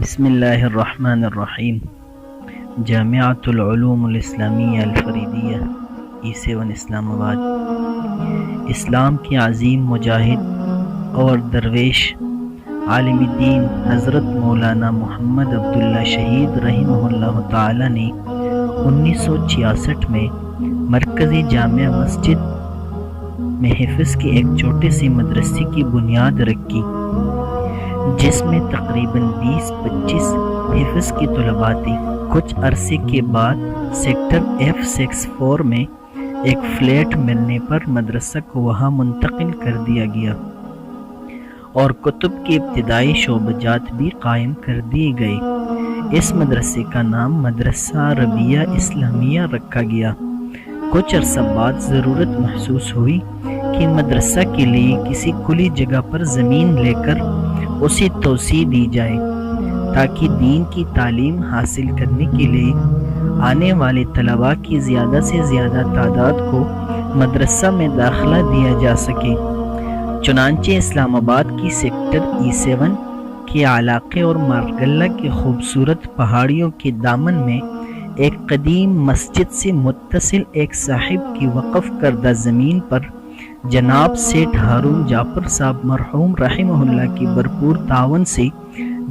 بسم اللہ الرحمن الرحیم۔ جامعۃ العلوم الاسلامیہ الفریدیہ E7 اسلام آباد اسلام کے عظیم مجاہد اور درویش عالم دین حضرت مولانا محمد عبداللہ شہید رحمہ اللہ تعالی نے 1966 میں مرکزی جامع مسجد میں حفظ کے ایک چھوٹے سے مدرسے کی بنیاد رکھی، جس میں تقریباً 20-25 حفظ کے طلباء تھے۔ کچھ عرصے کے بعد سیکٹر F64 میں ایک فلیٹ ملنے پر مدرسہ کو وہاں منتقل کر دیا گیا اور کتب کے ابتدائی شعبجات بھی قائم کر دیے گئے۔ اس مدرسے کا نام مدرسہ عربیہ اسلامیہ رکھا گیا۔ کچھ عرصہ بعد ضرورت محسوس ہوئی کہ مدرسہ کے لیے کسی کھلی جگہ پر زمین لے کر اسے توسیع دی جائے، تاکہ دین کی تعلیم حاصل کرنے کے لیے آنے والے طلباء کی زیادہ سے زیادہ تعداد کو مدرسہ میں داخلہ دیا جا سکے۔ چنانچہ اسلام آباد کی سیکٹر E7 کے علاقے اور مارگلہ کے خوبصورت پہاڑیوں کے دامن میں ایک قدیم مسجد سے متصل ایک صاحب کی وقف کردہ زمین پر جناب سیٹھ ہارون جعفر صاحب مرحوم رحمہ اللہ کی بھرپور تعاون سے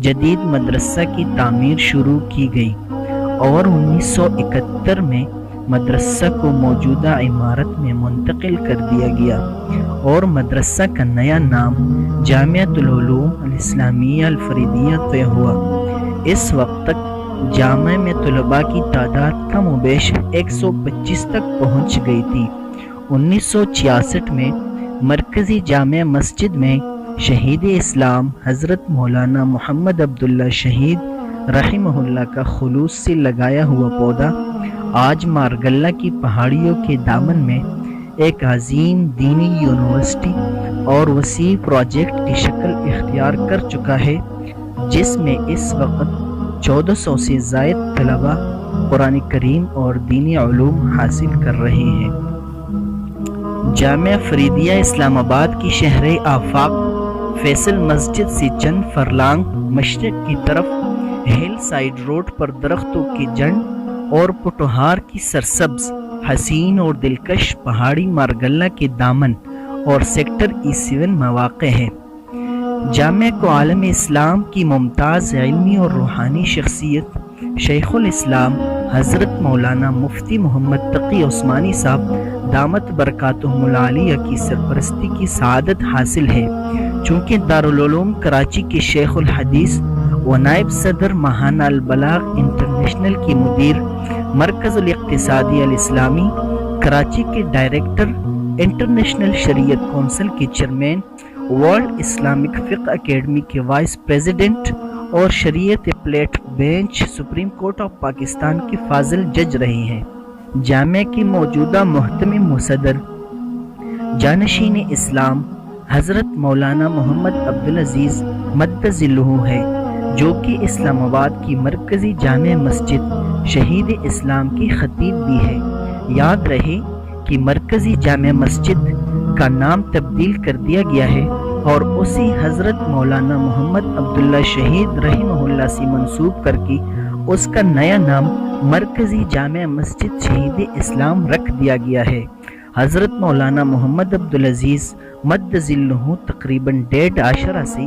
جدید مدرسہ کی تعمیر شروع کی گئی اور 1971 میں مدرسہ کو موجودہ عمارت میں منتقل کر دیا گیا اور مدرسہ کا نیا نام جامعۃ العلوم الاسلامیہ الفریدیہ طے ہوا۔ اس وقت تک جامعہ میں طلباء کی تعداد کم و بیش 125 تک پہنچ گئی تھی۔ 1966 میں مرکزی جامع مسجد میں شہید اسلام حضرت مولانا محمد عبداللہ شہید رحمہ اللہ کا خلوص سے لگایا ہوا پودا آج مارگلہ کی پہاڑیوں کے دامن میں ایک عظیم دینی یونیورسٹی اور وسیع پروجیکٹ کی شکل اختیار کر چکا ہے، جس میں اس وقت 1400 سے زائد طلباء قرآن کریم اور دینی علوم حاصل کر رہے ہیں۔ جامعہ فریدیہ اسلام آباد کی شہر آفاق فیصل مسجد سے چند فرلانگ مشرق کی طرف ہل سائیڈ روڈ پر درختوں کی جنڈ اور پٹوہار کی سرسبز حسین اور دلکش پہاڑی مارگلہ کے دامن اور سیکٹر E7 مواقع ہے۔ جامعہ کو عالم اسلام کی ممتاز علمی اور روحانی شخصیت شیخ الاسلام حضرت مولانا مفتی محمد تقی عثمانی صاحب دامت برکاتہم العالیہ کی سرپرستی کی سعادت حاصل ہے۔ چونکہ دارالعلوم کراچی کے شیخ الحدیث و نائب صدر ماہانہ البلاغ انٹرنیشنل کی مدیر، مرکز الاقتصادی الاسلامی کراچی کے ڈائریکٹر، انٹرنیشنل شریعت کونسل کے چیئرمین، ورلڈ اسلامک فقہ اکیڈمی کے وائس پریزیڈنٹ اور شریعت appellate bench supreme court of Pakistan کے فاضل جج رہے ہیں۔ جامعہ کی موجودہ محتمم و صدر جانشین اسلام حضرت مولانا محمد عبدالعزیز مد ظلہ ہے، جو کہ اسلام آباد کی مرکزی جامع مسجد شہید اسلام کی خطیب بھی ہے۔ یاد رہے کہ مرکزی جامع مسجد کا نام تبدیل کر دیا گیا ہے اور اسی حضرت مولانا محمد عبداللہ شہید رحمہ اللہ سے منسوب کر کے اس کا نیا نام مرکزی جامع مسجد شہید اسلام رکھ دیا گیا ہے۔ حضرت مولانا محمد عبدالعزیز مد ظلہ تقریباً 1.5 عشرہ سے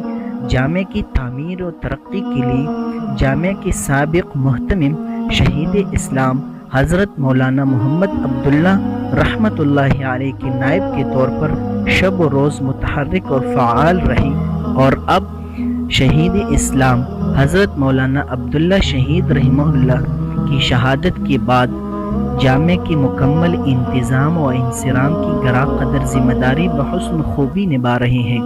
جامع کی تعمیر و ترقی کے لیے جامع کے سابق محتمم شہید اسلام حضرت مولانا محمد عبداللہ رحمۃ اللہ علیہ کے نائب کے طور پر شب و روز متحرک اور فعال رہی، اور اب شہید اسلام حضرت مولانا عبداللہ شہید رحمہ اللہ کی شہادت کے بعد جامع کے مکمل انتظام و انصرام کی گراں قدر ذمہ داری بحسن خوبی نبھا رہے ہیں۔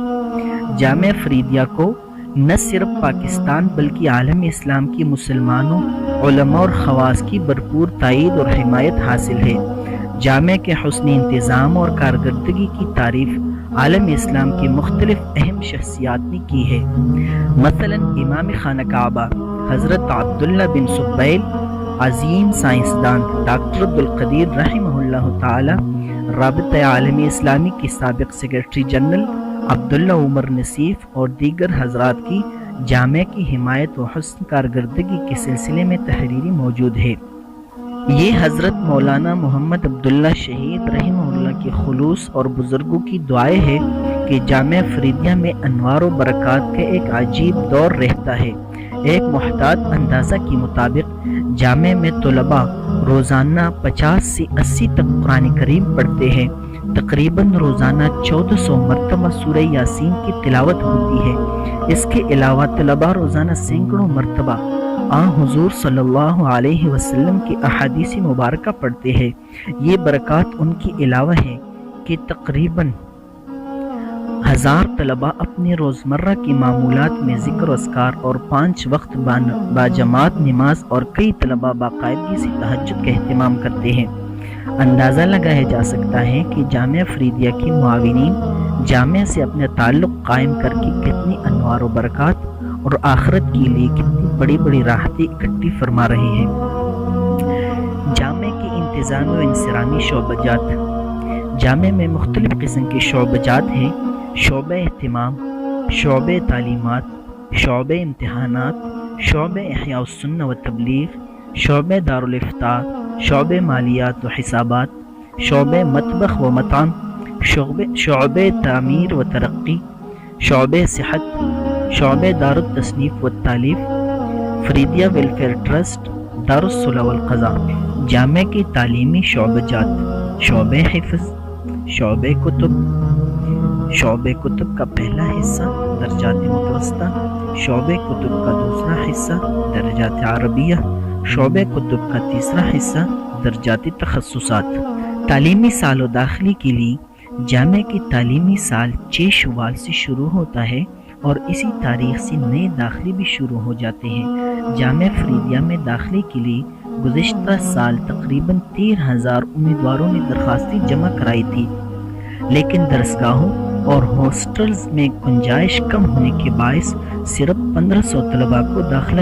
جامع فریدیہ کو نہ صرف پاکستان بلکہ عالم اسلام کی مسلمانوں، علماء اور خواص کی بھرپور تائید اور حمایت حاصل ہے۔ جامع کے حسن انتظام اور کارکردگی کی تعریف عالم اسلام کی مختلف اہم شخصیات نے کی ہے۔ مثلا امام خانہ کعبہ حضرت عبداللہ بن سبیل، عظیم سائنسدان ڈاکٹر عبدالقدیر رحمہ اللہ تعالی، رابطہ عالمی اسلامی کے سابق سیکرٹری جنرل عبداللہ عمر نصیف اور دیگر حضرات کی جامع کی حمایت و حسن کارکردگی کے سلسلے میں تحریری موجود ہے۔ یہ حضرت مولانا محمد عبداللہ شہید رحمہ اللہ کے خلوص اور بزرگوں کی دعائیں ہے کہ جامعہ فریدیہ میں انوار و برکات کا ایک عجیب دور رہتا ہے۔ ایک محتاط اندازہ کے مطابق جامعہ میں طلباء روزانہ 50 سے 80 تک قرآن کریم پڑھتے ہیں۔ تقریباً روزانہ 1400 مرتبہ سورہ یاسین کی تلاوت ہوتی ہے۔ اس کے علاوہ طلباء روزانہ سینکڑوں مرتبہ آن حضور صلی اللہ علیہ وسلم کی احادیث مبارکہ پڑھتے ہیں۔ یہ برکات ان کے علاوہ ہے کہ تقریباً 1000 طلباء اپنے روزمرہ کی معمولات میں ذکر و اذکار اور 5 وقت باجماعت نماز اور کئی طلباء باقاعدگی سے تہجد کا اہتمام کرتے ہیں۔ اندازہ لگایا جا سکتا ہے کہ جامعہ فریدیہ کے معاونین جامعہ سے اپنا تعلق قائم کر کے کتنی انوار و برکات اور آخرت کے لیے کتنی بڑی بڑی راحتیں اکٹھی فرما رہے ہیں۔ جامعہ کے انتظامی و انصرامی شعبہ جات۔ جامعہ میں مختلف قسم کے شعبہ جات ہیں: شعبہ اہتمام، شعبہ تعلیمات، شعبہ امتحانات، شعبہ احیاء السنہ و تبلیغ، شعبہ دارالافتاء، شعبہ مالیات و حسابات، شعبہ مطبخ و مطعم، شعبہ تعمیر و ترقی، شعبہ صحت، شعبہ دارالتصنیف و تالیف، فریدیہ ویلفیئر ٹرسٹ، دارالصلح والقضاء۔ جامعہ کے تعلیمی شعبہ جات: شعبہ حفظ، شعبہ کتب، شعبہ کتب کا پہلا حصہ درجات متوسطہ، شعبہ کتب کا دوسرا حصہ درجات عربیہ، شعبہ کتب کا تیسرا حصہ درجات تخصصات۔ تعلیمی سال و داخلے کے لیے جامعہ کی تعلیمی سال 6 شوال سے شروع ہوتا ہے اور اسی تاریخ سے نئے داخلے بھی شروع ہو جاتے ہیں۔ جامعہ فریدیہ میں داخلے کے لیے گزشتہ سال تقریباً 13,000 امیدواروں نے درخواستیں جمع کرائی تھی، لیکن درسگاہوں اور ہاسٹلز میں گنجائش کم ہونے کے باعث صرف 1500 طلباء کو داخلہ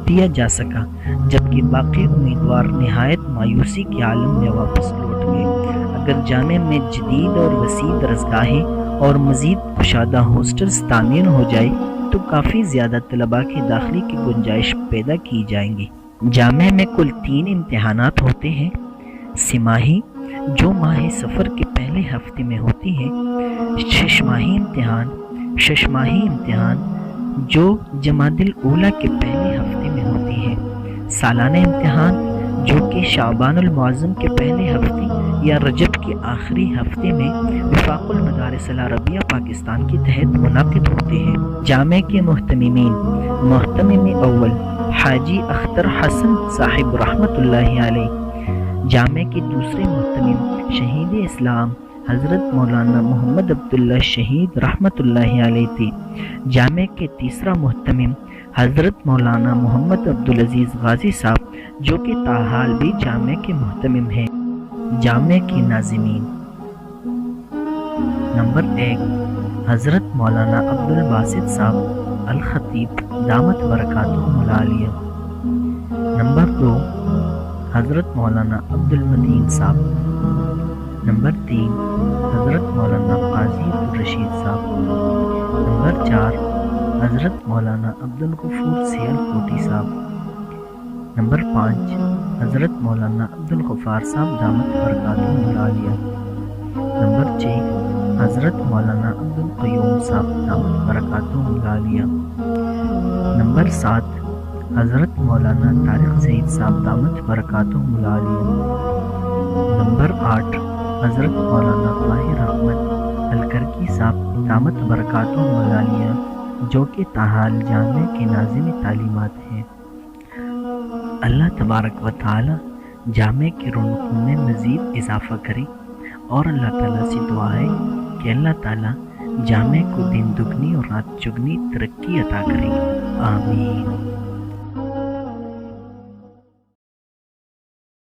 دیا جا سکا، جبکہ باقی امیدوار نہایت مایوسی کے عالم میں واپس لوٹ گئے۔ اگر جامعہ میں جدید اور وسیع درسگاہیں اور مزید کشادہ ہاسٹلز تعمیر ہو جائے تو کافی زیادہ طلباء کے داخلے کی گنجائش پیدا کی جائیں گی۔ جامعہ میں کل 3 امتحانات ہوتے ہیں: سماہی جو ماہ سفر کے پہلے ہفتے میں ہوتی ہے، ششماہی امتحان جو جمادی الاولیٰ کے پہلے ہفتے میں ہوتی ہے، سالانہ امتحان جو کہ شعبان المعظم کے پہلے ہفتے یا رجب کے آخری ہفتے میں وفاق المدارس العربیہ پاکستان کے تحت منعقد ہوتے ہیں۔ جامعہ کے محتممین: محتمم اول حاجی اختر حسن صاحب رحمۃ اللہ علیہ۔ جامعہ کے دوسرے محتمم شہید اسلام حضرت مولانا محمد عبداللہ شہید رحمۃ اللہ علیہ تھے۔ جامعہ کے تیسرا محتمم حضرت مولانا محمد عبدالعزیز غازی صاحب، جو کہ تاحال بھی جامعہ کے محتمم ہیں۔ جامعہ کے ناظمین: نمبر 1 حضرت مولانا عبدالباسط صاحب الخطیب دامت برکاتہ العالیہ۔ نمبر 2 حضرت مولانا عبدالمدین صاحب۔ نمبر 3 حضرت مولانا قاضی عبدالرشید صاحب۔ نمبر 4 حضرت مولانا عبدالغفور سیال کوٹی صاحب۔ نمبر 5 حضرت مولانا عبدالغفار صاحب دامت برکاتہ العالیہ۔ نمبر 6 حضرت مولانا عبدالقیوم صاحب دامت برکاتہ العالیہ۔ نمبر 7 حضرت مولانا طارق سعید صاحب دامت برکاتہ العالیہ۔ نمبر 8 حضرت مولانا طاہر احمد الکرکی صاحب دامت برکاتہ العالیہ، جو کہ تاحال جامعہ کے ناظم تعلیمات ہیں۔ اللہ تبارک و تعالی جامعہ کے رونقوں میں مزید اضافہ کرے، اور اللہ تعالیٰ سے دعا ہے کہ اللہ تعالیٰ جامعہ کو دن دگنی اور رات چگنی ترقی عطا کرے۔ آمین۔